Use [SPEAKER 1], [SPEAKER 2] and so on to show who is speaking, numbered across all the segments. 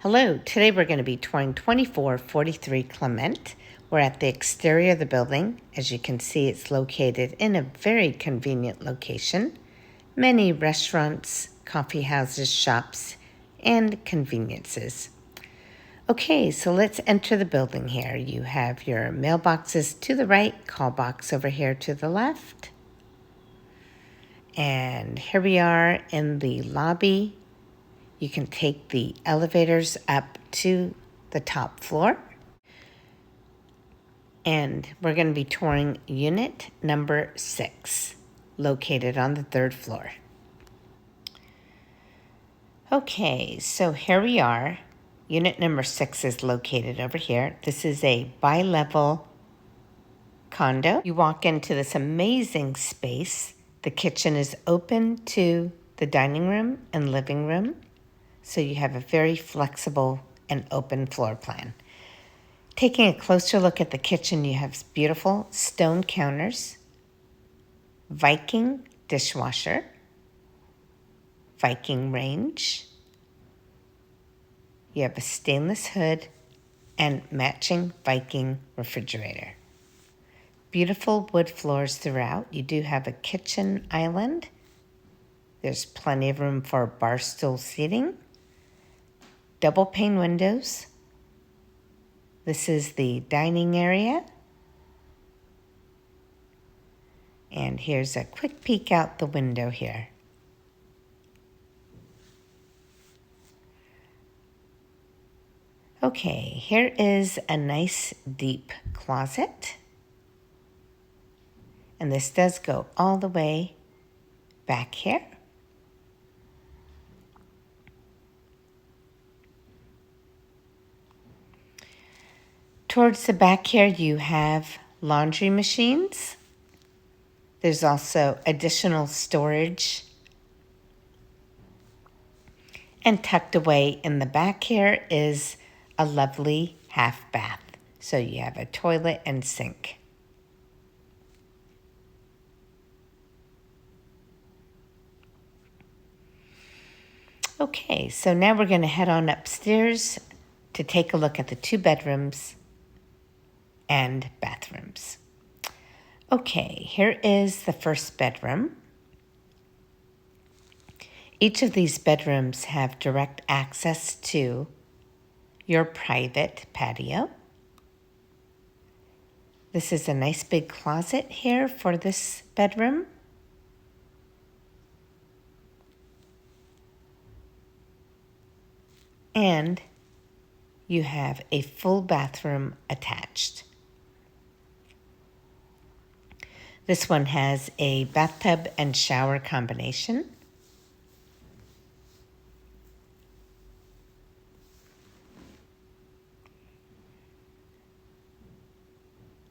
[SPEAKER 1] Hello, today we're going to be touring 2443 Clement. We're at the exterior of the building. As you can see, it's located in a very convenient location. Many restaurants, coffee houses, shops, and conveniences. Okay, so let's enter the building here. You have your mailboxes to the right, call box over here to the left. And here we are in the lobby. You can take the elevators up to the top floor. And we're going to be touring unit number 6, located on the 3rd floor. Okay, so here we are. Unit number 6 is located over here. This is a bi-level condo. You walk into this amazing space. The kitchen is open to the dining room and living room. So you have a very flexible and open floor plan. Taking a closer look at the kitchen, you have beautiful stone counters, Viking dishwasher, Viking range. You have a stainless hood and matching Viking refrigerator. Beautiful wood floors throughout. You do have a kitchen island. There's plenty of room for bar stool seating. Double pane windows. This is the dining area. And here's a quick peek out the window here. Okay, here is a nice deep closet. And this does go all the way back here. Towards the back here, you have laundry machines. There's also additional storage. And tucked away in the back here is a lovely half bath. So you have a toilet and sink. Okay, so now we're going to head on upstairs to take a look at the 2 bedrooms and bathrooms. Okay, here is the first bedroom. Each of these bedrooms have direct access to your private patio. This is a nice big closet here for this bedroom. And you have a full bathroom attached. This one has a bathtub and shower combination.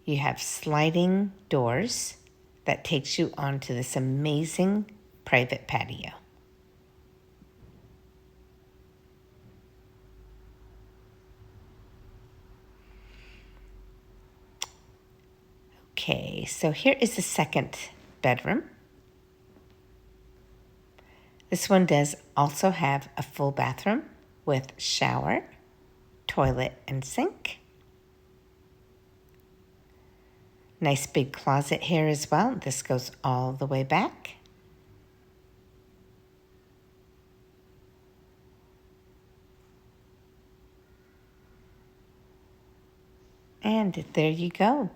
[SPEAKER 1] You have sliding doors that takes you onto this amazing private patio. Okay, so here is the second bedroom. This one does also have a full bathroom with shower, toilet, and sink. Nice big closet here as well. This goes all the way back. And there you go.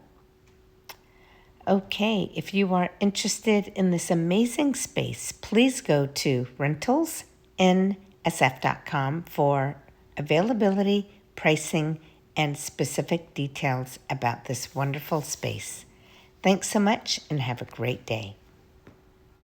[SPEAKER 1] Okay, if you are interested in this amazing space, please go to rentalsnsf.com for availability, pricing, and specific details about this wonderful space. Thanks so much and have a great day.